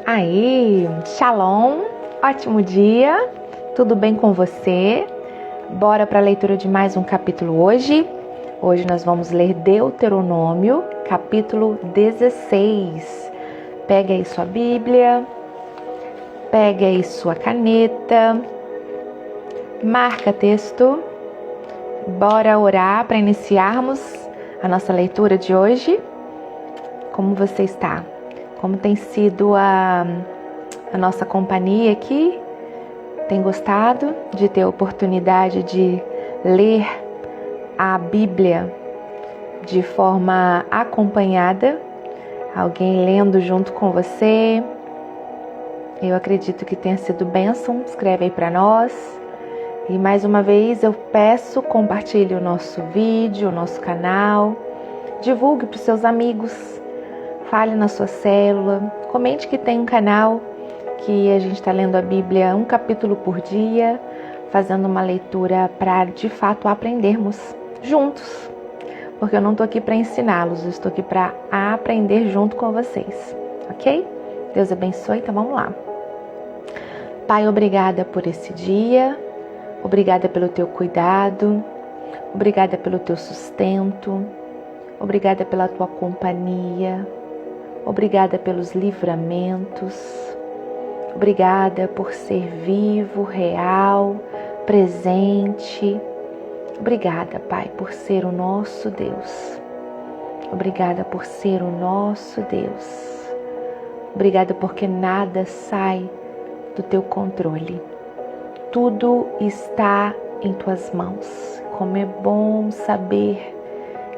Aí, Shalom, ótimo dia, tudo bem com você? Bora para a leitura de mais um capítulo hoje. Hoje nós vamos ler Deuteronômio, capítulo 16. Pega aí sua Bíblia, pega aí sua caneta, marca texto. Bora orar para iniciarmos a nossa leitura de hoje. Como você está? Como tem sido a nossa companhia aqui? Tem gostado de ter a oportunidade de ler a Bíblia de forma acompanhada? Alguém lendo junto com você? Eu acredito que tenha sido bênção. Escreve aí para nós. E mais uma vez eu peço, compartilhe o nosso vídeo, o nosso canal. Divulgue para os seus amigos. Fale na sua célula, comente que tem um canal que a gente está lendo a Bíblia um capítulo por dia, fazendo uma leitura para de fato aprendermos juntos, porque eu não estou aqui para ensiná-los, eu estou aqui para aprender junto com vocês, ok? Deus abençoe, então vamos lá. Pai, obrigada por esse dia, obrigada pelo teu cuidado, obrigada pelo teu sustento, obrigada pela tua companhia. Obrigada pelos livramentos, obrigada por ser vivo, real, presente. Obrigada, Pai, por ser o nosso Deus. Obrigada por ser o nosso Deus. Obrigada porque nada sai do teu controle. Tudo está em tuas mãos. Como é bom saber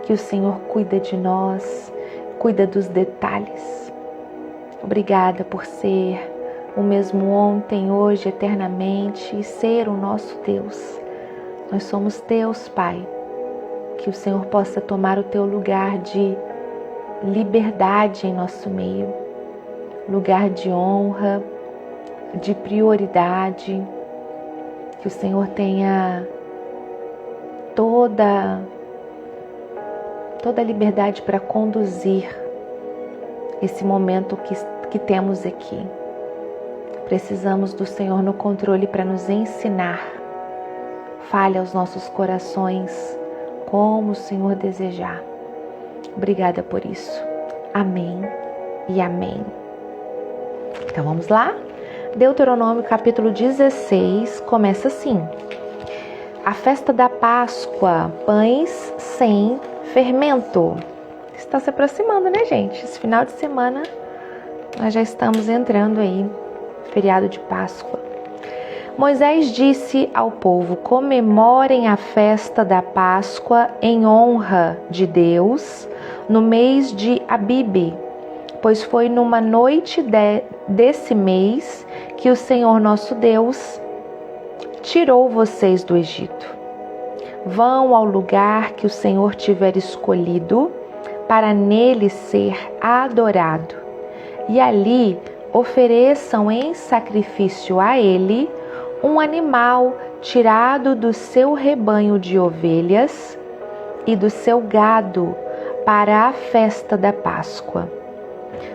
que o Senhor cuida de nós, cuida dos detalhes. Obrigada por ser o mesmo ontem, hoje, eternamente e ser o nosso Deus. Nós somos teus, Pai. Que o Senhor possa tomar o teu lugar de liberdade em nosso meio, lugar de honra, de prioridade. Que o Senhor tenha toda a liberdade para conduzir esse momento que temos aqui. Precisamos do Senhor no controle para nos ensinar. Fale aos nossos corações como o Senhor desejar. Obrigada por isso. Amém e amém. Então vamos lá? Deuteronômio capítulo 16 começa assim. A festa da Páscoa, pães sem fermento. Está se aproximando, né, gente? Esse final de semana nós já estamos entrando aí, feriado de Páscoa. Moisés disse ao povo: comemorem a festa da Páscoa em honra de Deus no mês de Abibe, pois foi numa noite desse mês que o Senhor nosso Deus tirou vocês do Egito. Vão ao lugar que o Senhor tiver escolhido para nele ser adorado. E ali ofereçam em sacrifício a ele um animal tirado do seu rebanho de ovelhas e do seu gado para a festa da Páscoa.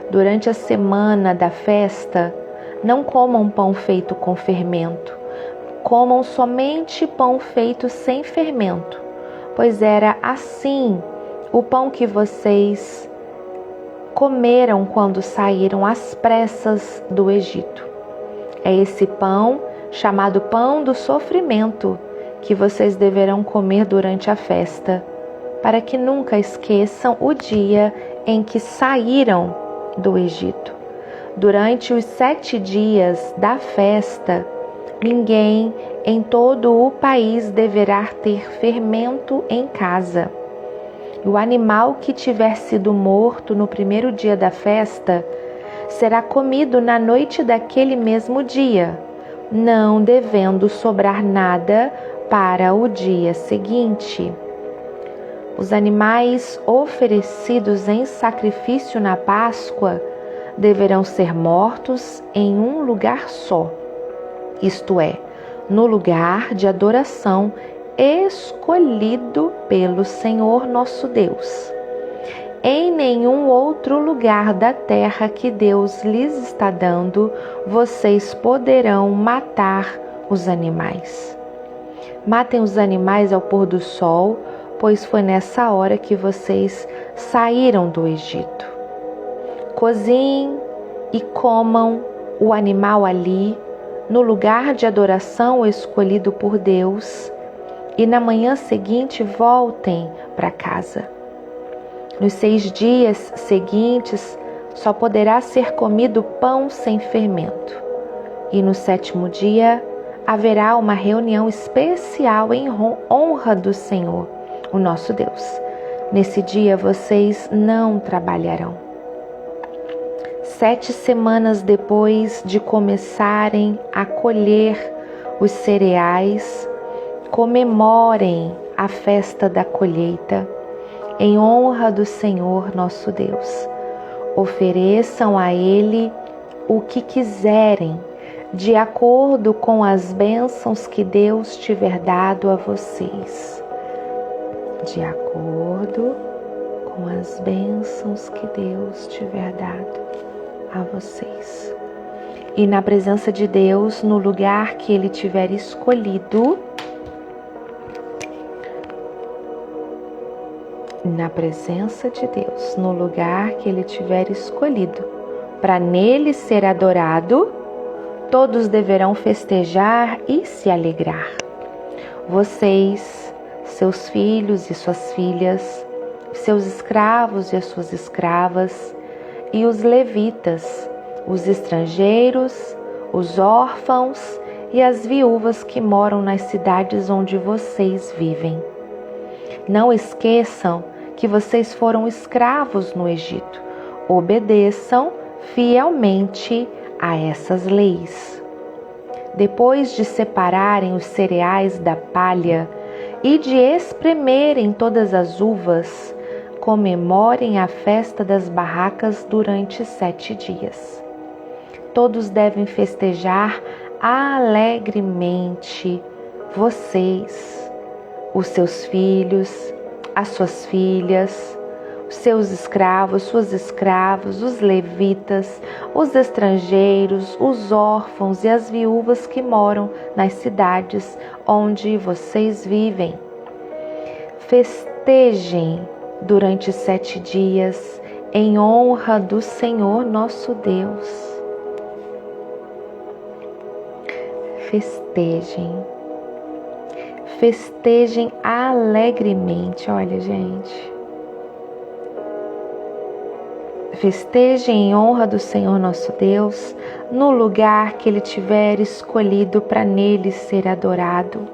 Durante a semana da festa, não comam pão feito com fermento. Comam somente pão feito sem fermento, pois era assim o pão que vocês comeram quando saíram às pressas do Egito. É esse pão, chamado pão do sofrimento, que vocês deverão comer durante a festa, para que nunca esqueçam o dia em que saíram do Egito. Durante os 7 dias da festa, ninguém em todo o país deverá ter fermento em casa. O animal que tiver sido morto no primeiro dia da festa será comido na noite daquele mesmo dia, não devendo sobrar nada para o dia seguinte. Os animais oferecidos em sacrifício na Páscoa deverão ser mortos em um lugar só, isto é, no lugar de adoração escolhido pelo Senhor nosso Deus. em nenhum outro lugar da terra que Deus lhes está dando, vocês poderão matar os animais. Matem os animais ao pôr do sol, pois foi nessa hora que vocês saíram do Egito. Cozinhem e comam o animal ali, no lugar de adoração escolhido por Deus, e na manhã seguinte voltem para casa. Nos 6 dias seguintes só poderá ser comido pão sem fermento, e no 7º dia haverá uma reunião especial em honra do Senhor, o nosso Deus. Nesse dia vocês não trabalharão. 7 semanas depois de começarem a colher os cereais, comemorem a festa da colheita em honra do Senhor nosso Deus. Ofereçam a Ele o que quiserem, de acordo com as bênçãos que Deus tiver dado a vocês. De acordo com as bênçãos que Deus tiver dado a vocês. E na presença de Deus, no lugar que Ele tiver escolhido, na presença de Deus, no lugar que Ele tiver escolhido, para nele ser adorado, todos deverão festejar e se alegrar. Vocês, seus filhos e suas filhas, seus escravos e as suas escravas, e os levitas, os estrangeiros, os órfãos e as viúvas que moram nas cidades onde vocês vivem. Não esqueçam que vocês foram escravos no Egito. Obedeçam fielmente a essas leis. Depois de separarem os cereais da palha e de espremerem todas as uvas, comemorem a festa das barracas durante 7 dias. Todos devem festejar alegremente, vocês, os seus filhos, as suas filhas, os seus escravos, suas escravas, os levitas, os estrangeiros, os órfãos e as viúvas que moram nas cidades onde vocês vivem. Festejem durante 7 dias em honra do Senhor nosso Deus. Festejem alegremente. Olha, gente, festejem em honra do Senhor nosso Deus no lugar que Ele tiver escolhido para nele ser adorado.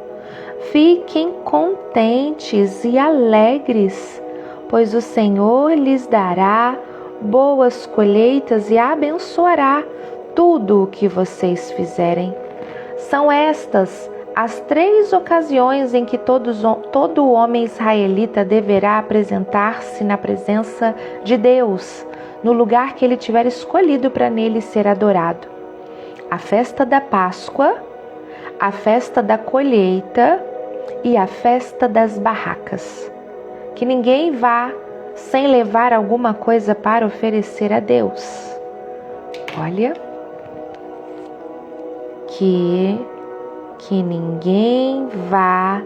Fiquem contentes e alegres, pois o Senhor lhes dará boas colheitas e abençoará tudo o que vocês fizerem. São estas as 3 ocasiões em que todo homem israelita deverá apresentar-se na presença de Deus, no lugar que Ele tiver escolhido para nele ser adorado: a festa da Páscoa, a festa da colheita e a festa das barracas. Que ninguém vá sem levar alguma coisa para oferecer a Deus. Olha, que ninguém vá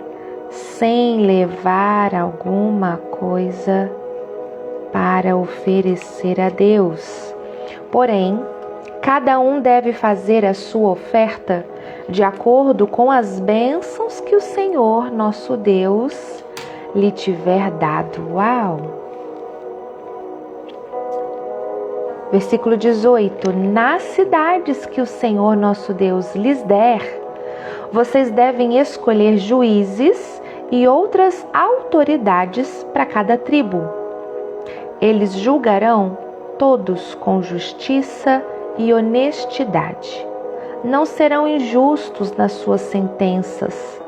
sem levar alguma coisa para oferecer a Deus. Porém, cada um deve fazer a sua oferta de acordo com as bênçãos que o Senhor nosso Deus lhe tiver dado. Uau! Versículo 18. Nas cidades que o Senhor nosso Deus lhes der, vocês devem escolher juízes e outras autoridades para cada tribo. Eles julgarão todos com justiça e honestidade. Não serão injustos nas suas sentenças.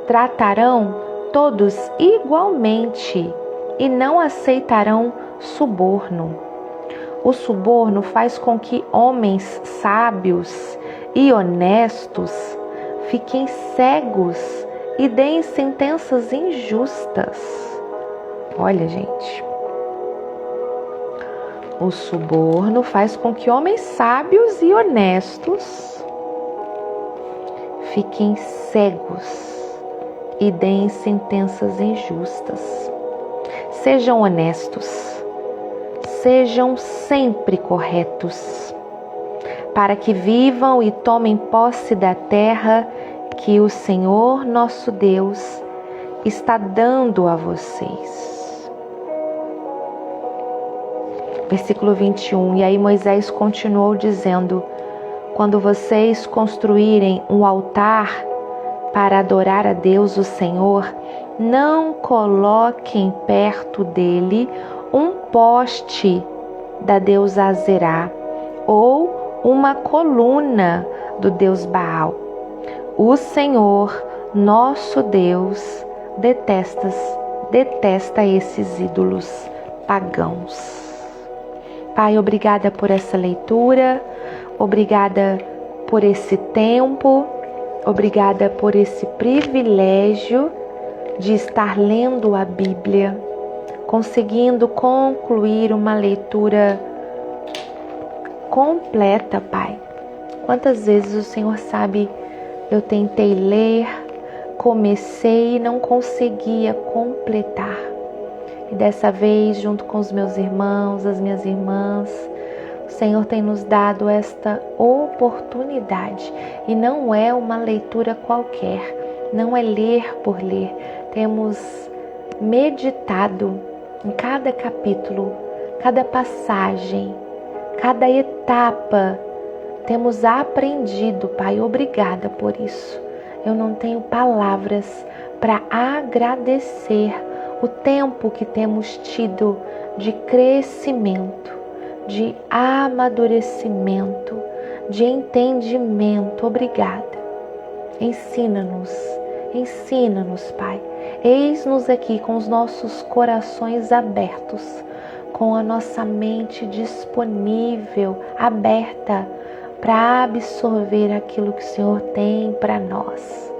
Tratarão todos igualmente e não aceitarão suborno. O suborno faz com que homens sábios e honestos fiquem cegos e deem sentenças injustas. Olha, gente, O suborno faz com que homens sábios e honestos fiquem cegos e deem sentenças injustas. Sejam honestos, sejam sempre corretos, para que vivam e tomem posse da terra que o Senhor nosso Deus está dando a vocês. Versículo 21, e aí Moisés continuou dizendo: quando vocês construírem um altar para adorar a Deus o Senhor, não coloquem perto dele um poste da deusa Azerá ou uma coluna do deus Baal. O Senhor, nosso Deus, detesta esses ídolos pagãos. Pai, obrigada por essa leitura, obrigada por esse tempo, obrigada por esse privilégio de estar lendo a Bíblia, conseguindo concluir uma leitura completa, Pai. Quantas vezes o Senhor sabe, eu tentei ler, comecei e não conseguia completar. E dessa vez, junto com os meus irmãos, as minhas irmãs, o Senhor tem nos dado esta oportunidade. E não é uma leitura qualquer, não é ler por ler. Temos meditado em cada capítulo, cada passagem, cada etapa. Temos aprendido, Pai, obrigada por isso. Eu não tenho palavras para agradecer o tempo que temos tido de crescimento, de amadurecimento, de entendimento. Obrigada. Ensina-nos, Pai. Eis-nos aqui com os nossos corações abertos, com a nossa mente disponível, aberta, para absorver aquilo que o Senhor tem para nós.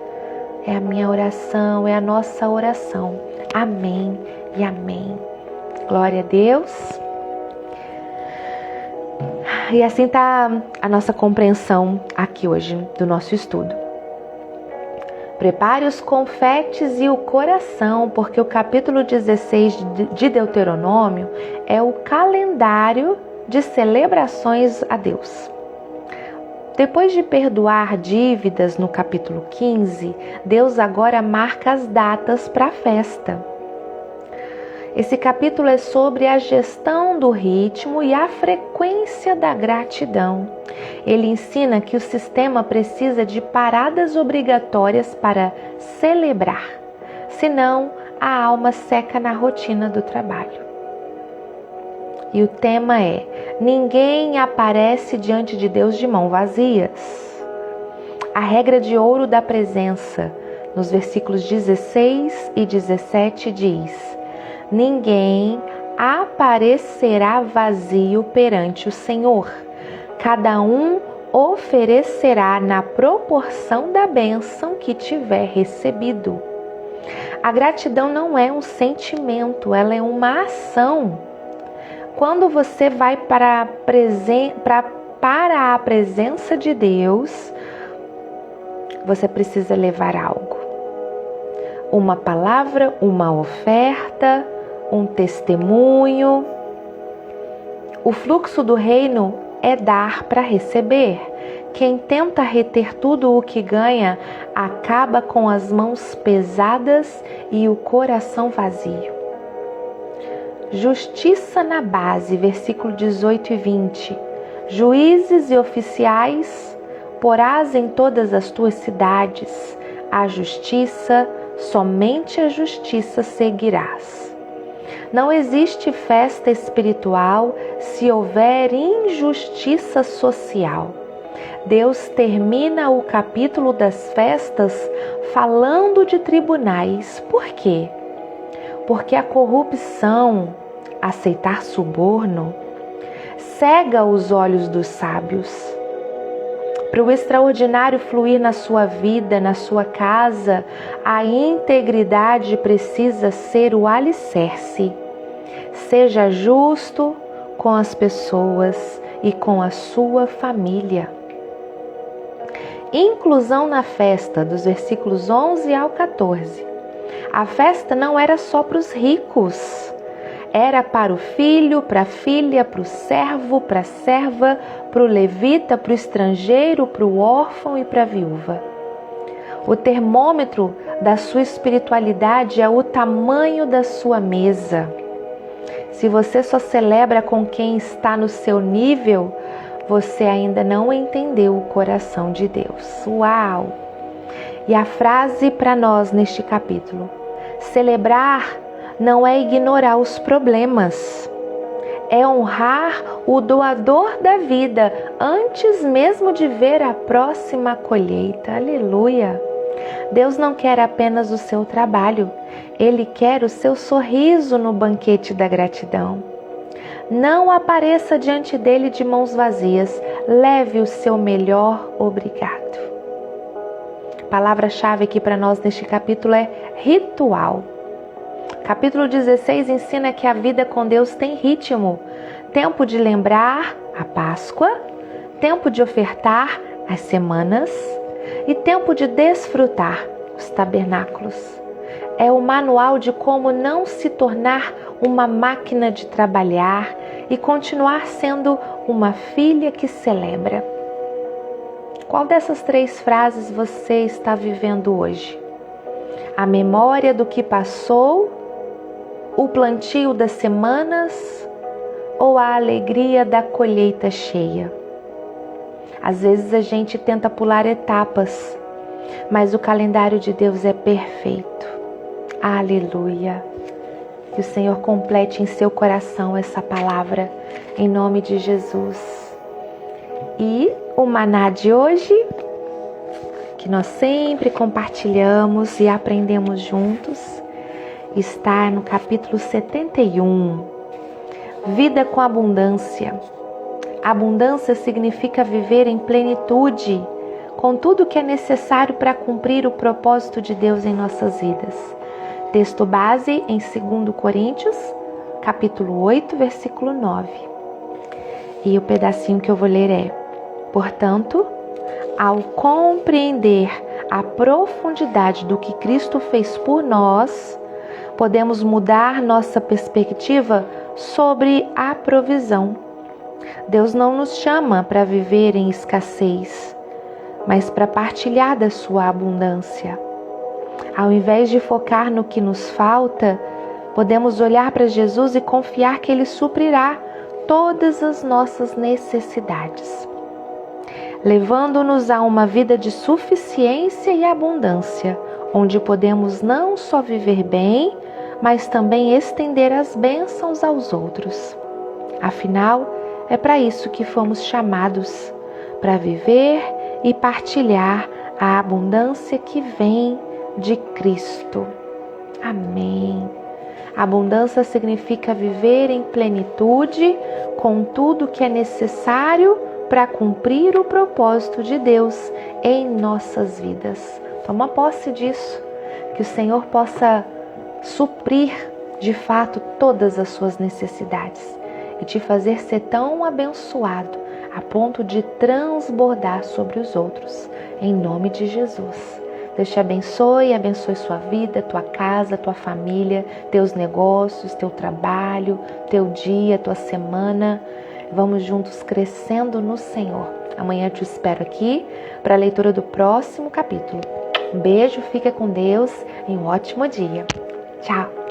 É a minha oração, é a nossa oração. Amém e amém. Glória a Deus. E assim está a nossa compreensão aqui hoje do nosso estudo. Prepare os confetes e o coração, porque o capítulo 16 de Deuteronômio é o calendário de celebrações a Deus. Depois de perdoar dívidas no capítulo 15, Deus agora marca as datas para a festa. Esse capítulo é sobre a gestão do ritmo e a frequência da gratidão. Ele ensina que o sistema precisa de paradas obrigatórias para celebrar, senão a alma seca na rotina do trabalho. E o tema é: ninguém aparece diante de Deus de mãos vazias. A regra de ouro da presença, nos versículos 16 e 17 diz: ninguém aparecerá vazio perante o Senhor. Cada um oferecerá na proporção da bênção que tiver recebido. A gratidão não é um sentimento, ela é uma ação. Quando você vai para a presença de Deus, você precisa levar algo. Uma palavra, uma oferta, um testemunho. O fluxo do reino é dar para receber. Quem tenta reter tudo o que ganha, acaba com as mãos pesadas e o coração vazio. Justiça na base, versículo 18 e 20. Juízes e oficiais porás em todas as tuas cidades. A justiça, somente a justiça seguirás. Não existe festa espiritual se houver injustiça social. Deus termina o capítulo das festas falando de tribunais. Por quê? Porque a corrupção, aceitar suborno, cega os olhos dos sábios. Para o extraordinário fluir na sua vida, na sua casa, a integridade precisa ser o alicerce. Seja justo, com as pessoas e com a sua família. Inclusão na festa, dos versículos 11 ao 14. A festa não era só para os ricos. Era para o filho, para a filha, para o servo, para a serva, para o levita, para o estrangeiro, para o órfão e para a viúva. O termômetro da sua espiritualidade é o tamanho da sua mesa. Se você só celebra com quem está no seu nível, você ainda não entendeu o coração de Deus. Uau! E a frase para nós neste capítulo: celebrar não é ignorar os problemas, é honrar o doador da vida antes mesmo de ver a próxima colheita. Aleluia! Deus não quer apenas o seu trabalho, Ele quer o seu sorriso no banquete da gratidão. Não apareça diante dele de mãos vazias, leve o seu melhor obrigado. A palavra-chave aqui para nós neste capítulo é ritual. Capítulo 16 ensina que a vida com Deus tem ritmo. Tempo de lembrar, a Páscoa, tempo de ofertar, as semanas, e tempo de desfrutar, os tabernáculos. É o manual de como não se tornar uma máquina de trabalhar e continuar sendo uma filha que celebra. Qual dessas 3 frases você está vivendo hoje? A memória do que passou, o plantio das semanas ou a alegria da colheita cheia? Às vezes a gente tenta pular etapas, mas o calendário de Deus é perfeito. Aleluia! Que o Senhor complete em seu coração essa palavra, em nome de Jesus. E o maná de hoje, que nós sempre compartilhamos e aprendemos juntos, está no capítulo 71. Vida com abundância. Abundância significa viver em plenitude, com tudo que é necessário para cumprir o propósito de Deus em nossas vidas. Texto base em 2 Coríntios, capítulo 8, versículo 9. E o pedacinho que eu vou ler é: portanto, ao compreender a profundidade do que Cristo fez por nós, podemos mudar nossa perspectiva sobre a provisão. Deus não nos chama para viver em escassez, mas para partilhar da sua abundância. Ao invés de focar no que nos falta, podemos olhar para Jesus e confiar que Ele suprirá todas as nossas necessidades, levando-nos a uma vida de suficiência e abundância, onde podemos não só viver bem, mas também estender as bênçãos aos outros. Afinal, é para isso que fomos chamados, para viver e partilhar a abundância que vem de Cristo. Amém. Abundância significa viver em plenitude com tudo que é necessário para cumprir o propósito de Deus em nossas vidas. Toma posse disso, que o Senhor possa suprir de fato todas as suas necessidades e te fazer ser tão abençoado a ponto de transbordar sobre os outros, em nome de Jesus. Deus te abençoe sua vida, tua casa, tua família, teus negócios, teu trabalho, teu dia, tua semana. Vamos juntos crescendo no Senhor. Amanhã eu te espero aqui para a leitura do próximo capítulo. Um beijo, fica com Deus e um ótimo dia. Tchau!